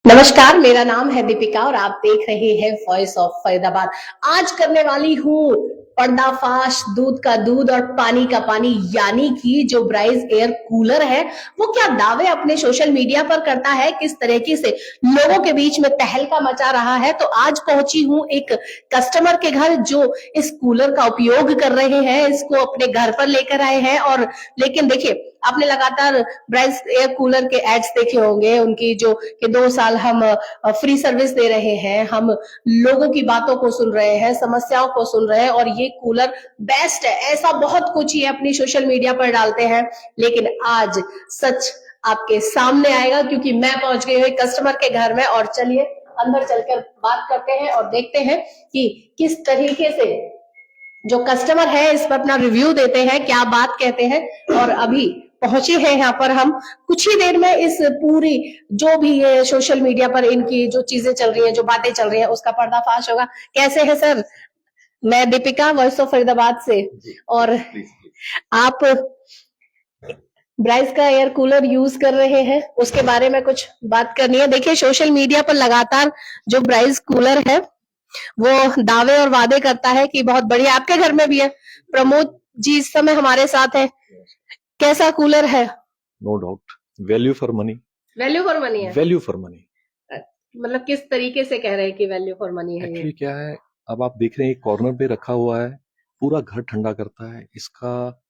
नमस्कार, मेरा नाम है दीपिका और आप देख रहे हैं वॉइस ऑफ फरीदाबाद। आज करने वाली हूँ पर्दाफाश दूध का दूध और पानी का पानी, यानी कि जो ब्राइस एयर कूलर है वो क्या दावे अपने सोशल मीडिया पर करता है, किस तरीके से लोगों के बीच में तहलका मचा रहा है। तो आज पहुंची हूँ एक कस्टमर के घर जो इस कूलर का उपयोग कर रहे हैं, इसको अपने घर पर लेकर आए हैं। और लेकिन देखिए, आपने लगातार ब्राइस एयर कूलर के एड्स देखे होंगे उनकी, जो कि 2 साल हम फ्री सर्विस दे रहे हैं, हम लोगों की बातों को सुन रहे हैं, समस्याओं को सुन रहे हैं और ये कूलर बेस्ट है, ऐसा बहुत कुछ ये अपनी सोशल मीडिया पर डालते हैं। लेकिन आज सच आपके सामने आएगा, क्योंकि मैं पहुंच गई हूँ कस्टमर के घर में। और चलिए अंदर चलकर बात करते हैं और देखते हैं कि किस तरीके से जो कस्टमर है इस पर अपना रिव्यू देते हैं, क्या बात कहते हैं। और अभी पहुंचे हैं यहाँ पर हम, कुछ ही देर में इस पूरी जो भी ये सोशल मीडिया पर इनकी जो चीजें चल रही हैं, जो बातें चल रही हैं, उसका पर्दाफाश होगा। कैसे है सर? मैं दीपिका, वॉइस ऑफ फरीदाबाद से। और आप ब्राइस का एयर कूलर यूज कर रहे हैं, उसके बारे में कुछ बात करनी है। देखिए, सोशल मीडिया पर लगातार जो ब्राइस कूलर है वो दावे और वादे करता है कि बहुत बढ़िया। आपके घर में भी है, प्रमोद जी इस समय हमारे साथ है। कैसा कूलर है? No doubt, value for money. Value for money है? वैल्यू फॉर मनी मतलब किस तरीके से कह रहे हैं कि वैल्यू फॉर मनी है? एक्चुअली क्या है, अब आप देख रहे हैं कॉर्नर पे रखा हुआ है, पूरा घर ठंडा करता है। इसका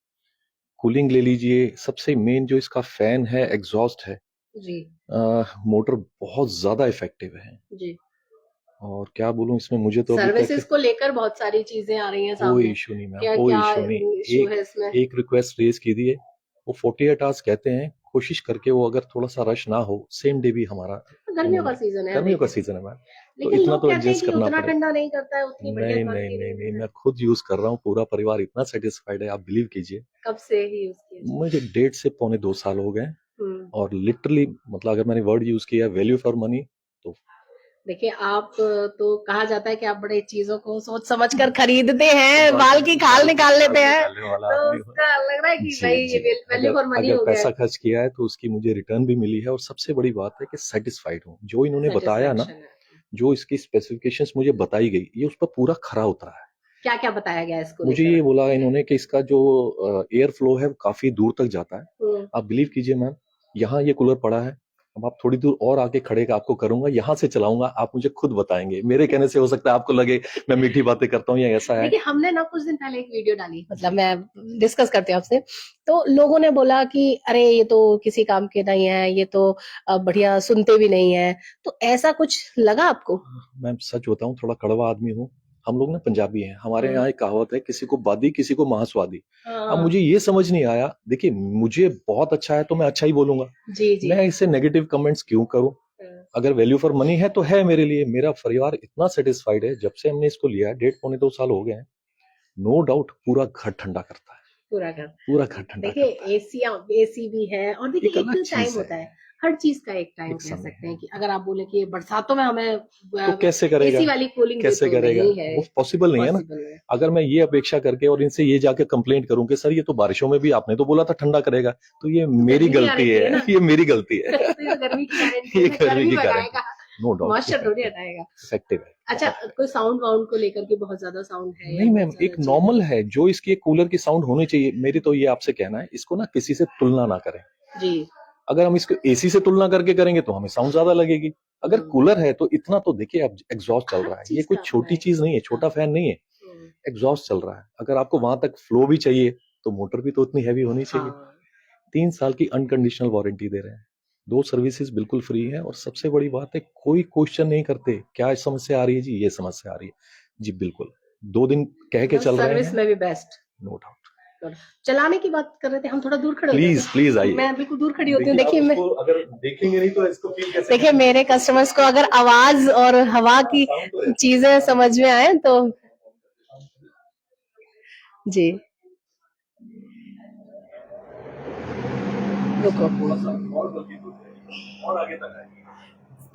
कूलिंग ले लीजिए, सबसे मेन जो इसका फैन है, एग्जॉस्ट है जी। मोटर बहुत ज्यादा इफेक्टिव है जी। और क्या बोलूं इसमें, मुझे तो सर्विसेज को लेकर बहुत सारी चीजें आ रही हैं सामने। कोई इशू नहीं मैम, कोई इशू नहीं। एक रिक्वेस्ट रेज की दी है, वो 48 आवर्स कहते हैं, कोशिश करके वो अगर थोड़ा सा रश ना हो, सेम डे भी हमारा। गर्मियों का सीजन है, गर्मियों का सीजन है मैम, तो लेकिन इतना तो कहते हैं एडजस्ट कि करना उतना पड़ेगा। ठंडा नहीं करता है, उतनी बढ़िया नहीं क्वालिटी नहीं नहीं नहीं, मैं खुद यूज कर रहा हूँ, पूरा परिवार इतना सेटिस्फाइड है, आप बिलीव कीजिए। कब से ही यूज किया? मुझे 1.5 से पौने 2 साल हो गए और लिटरली मतलब अगर मैंने वर्ड यूज किया वैल्यू फॉर मनी, तो देखिए, आप तो कहा जाता है कि आप बड़े चीजों को सोच समझ कर खरीदते हैं, बाल की खाल निकाल लेते हैं, तो उसका लग रहा है कि भाई ये वैल्यू फॉर मनी हो गया। पैसा खर्च किया है तो उसकी मुझे रिटर्न भी मिली है और सबसे बड़ी बात है कि सेटिस्फाइड हूँ। जो इन्होंने बताया ना, जो इसकी स्पेसिफिकेशंस मुझे बताई गई, ये उस पर पूरा खरा उतरा है। क्या क्या बताया गया इसको? मुझे ये बोला इन्होंने कि इसका जो एयर फ्लो है काफी दूर तक जाता है। आप बिलीव कीजिए मैम, यहाँ ये कूलर पड़ा है, अब आप थोड़ी दूर और आके खड़े आपको करूंगा, यहाँ से चलाऊंगा, आप मुझे खुद बताएंगे। मेरे कहने से हो सकता है आपको लगे मैं मीठी बातें करता हूँ या ऐसा है। देखिए, हमने ना कुछ दिन पहले एक वीडियो डाली, मतलब मैं डिस्कस करती हूँ आपसे, तो लोगों ने बोला कि अरे ये तो किसी काम के नहीं है, ये तो बढ़िया सुनते भी नहीं है। तो ऐसा कुछ लगा आपको? मैं सच बताऊं, थोड़ा कड़वा आदमी हूँ। हम लोग ना पंजाबी हैं, हमारे यहाँ एक कहावत है, किसी को बादी किसी को महास्वादी। अब मुझे ये समझ नहीं आया, देखिए मुझे बहुत अच्छा है तो मैं अच्छा ही बोलूंगा। जी। मैं इससे नेगेटिव कमेंट्स क्यों करूं? अगर वैल्यू फॉर मनी है तो है मेरे लिए। मेरा परिवार इतना सेटिस्फाइड है, जब से हमने इसको लिया है 1.5 पौने 2 साल हो गए हैं, नो डाउट पूरा घर ठंडा करता है। पूरा घर ठंडा। देखिए, एसी भी है और देखिए एक टाइम होता है, हर चीज का एक टाइम कह सकते हैं कि अगर आप बोले कि बरसातों में हमें तो कैसे करेगा, एसी वाली कूलिंग कैसे करेगा? वो पॉसिबल नहीं है ना। अगर मैं ये अपेक्षा करके और इनसे ये जाके कंप्लेंट करूं कि सर ये तो बारिशों में भी आपने तो बोला था ठंडा करेगा, तो ये मेरी गलती है, ये मेरी गलती है। ये गर्मी की गारंटी, नो डाउट, मॉइस्चर थोड़ी हटाएगा, इफेक्टिव है। अच्छा, कोई साउंड वाउंड को लेकर के बहुत ज्यादा साउंड है? नहीं मैम, एक नॉर्मल है जो इसकी कूलर की साउंड होनी चाहिए। मेरी तो ये आपसे कहना है, इसको ना किसी से तुलना ना करें जी। अगर हम इसको एसी से तुलना करके करेंगे तो हमें साउंड ज्यादा लगेगी। अगर कूलर है तो इतना तो देखिए, अब एग्जॉस्ट चल रहा है, ये कोई छोटी चीज नहीं है, छोटा फैन नहीं है, एग्जॉस्ट चल रहा है। अगर आपको वहां तक फ्लो भी चाहिए तो मोटर भी तो उतनी हैवी होनी चाहिए। 3 साल की अनकंडीशनल वारंटी दे रहे हैं, 2 सर्विसेज बिल्कुल फ्री है और सबसे बड़ी बात है, कोई क्वेश्चन नहीं करते क्या समस्या आ रही है जी, ये समस्या आ रही है जी, बिल्कुल 2 दिन कह के चल रहे हैं। सर्विस में भी बेस्ट, नो डाउट। चलाने की बात कर रहे थे हम, थोड़ा दूर खड़े प्लीज आइए। मैं बिल्कुल दूर खड़ी होती हूँ। देखिए, मैं अगर देखेंगे नहीं तो इसको फील कैसे? देखिए, मेरे कस्टमर्स को अगर आवाज और हवा की चीजें समझ में आए तो जी रुको, और आगे तक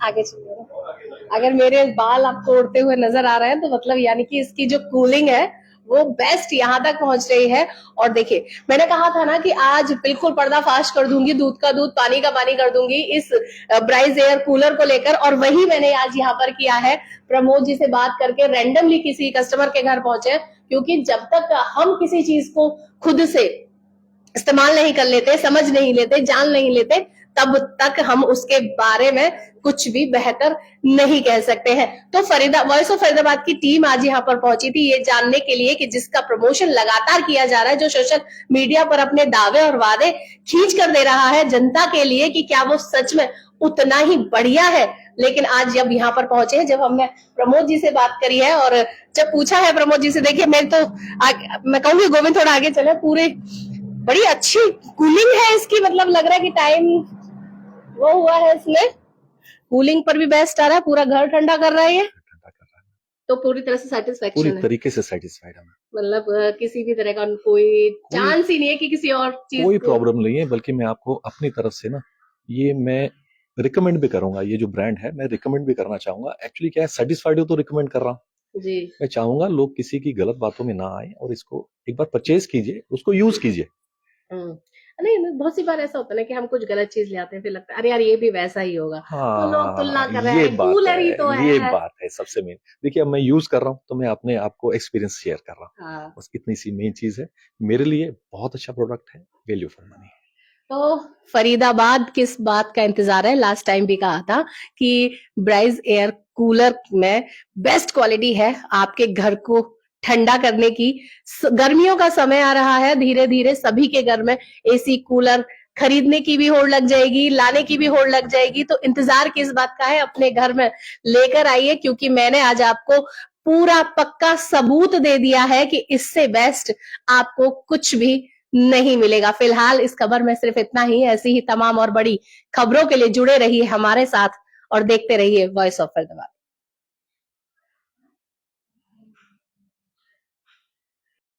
आगे चलिए। अगर मेरे बाल आपको उड़ते हुए नजर आ रहे हैं तो मतलब यानी कि इसकी जो कूलिंग है वो बेस्ट यहाँ तक पहुंच रही है। और देखिए, मैंने कहा था ना कि आज बिल्कुल पर्दाफाश कर दूंगी, दूध का दूध पानी का पानी कर दूंगी इस ब्राइज एयर कूलर को लेकर, और वही मैंने आज यहाँ पर किया है। प्रमोद जी से बात करके रैंडमली किसी कस्टमर के घर पहुंचे, क्योंकि जब तक हम किसी चीज को खुद से इस्तेमाल नहीं कर लेते, समझ नहीं लेते, जान नहीं लेते, तब तक हम उसके बारे में कुछ भी बेहतर नहीं कह सकते हैं। तो वॉइस ऑफ फरीदाबाद की टीम आज यहाँ पर पहुंची थी ये जानने के लिए कि जिसका प्रमोशन लगातार किया जा रहा है, जो सोशल मीडिया पर अपने दावे और वादे खींच कर दे रहा है जनता के लिए, कि क्या वो सच में उतना ही बढ़िया है। लेकिन आज जब यहाँ पर पहुंचे हैं, जब हमने प्रमोद जी से बात करी है और जब पूछा है प्रमोद जी से, देखिए मैं कहूंगी गोविंद थोड़ा आगे चले, पूरे बड़ी अच्छी कूलिंग है इसकी, मतलब लग रहा है कि टाइम वो हुआ है इसमें, कूलिंग पर भी बेस्ट आ रहा है, पूरा घर ठंडा कर रहा है ये, तो पूरी तरह से सेटिस्फेक्शन है, पूरी तरीके से सेटिस्फाइड है। मतलब किसी भी तरह का कोई चांस ही नहीं है कि किसी और चीज कोई प्रॉब्लम नहीं है, बल्कि मैं आपको अपनी तरफ से ना ये मैं रिकमेंड भी करूंगा, ये जो ब्रांड है मैं रिकमेंड भी करना चाहूंगा। एक्चुअली क्या है, सेटिस्फाइड हो तो रिकमेंड कर रहा हूँ जी। मैं चाहूंगा लोग किसी की गलत बातों में ना आए और इसको एक बार परचेज कीजिए, उसको यूज कीजिए। नहीं, बहुत सी बार ऐसा होता है ना कि हम कुछ गलत चीज ले आते हैं, फिर लगता है अरे यार ये भी वैसा ही होगा, तो लोग तुलना कर रहे हैं, कूलर ही तो है। ये बात है सबसे मेन। देखिए अब मैं यूज कर रहा हूँ तो मैं अपने आप को एक्सपीरियंस शेयर कर रहा हूँ, बस इतनी सी मेन चीज है। मेरे लिए बहुत अच्छा प्रोडक्ट है, वैल्यू फॉर मनी। तो फरीदाबाद किस बात का इंतजार है? लास्ट टाइम भी कहा था कि ब्राइज एयर कूलर में बेस्ट क्वालिटी है आपके घर को ठंडा करने की। गर्मियों का समय आ रहा है, धीरे धीरे सभी के घर में एसी कूलर खरीदने की भी होड़ लग जाएगी, लाने की भी होड़ लग जाएगी। तो इंतजार किस बात का है? अपने घर में लेकर आइए, क्योंकि मैंने आज आपको पूरा पक्का सबूत दे दिया है कि इससे बेस्ट आपको कुछ भी नहीं मिलेगा। फिलहाल इस खबर में सिर्फ इतना ही। ऐसी ही तमाम और बड़ी खबरों के लिए जुड़े रहिए हमारे साथ और देखते रहिए वॉइस ऑफ फरीदाबाद।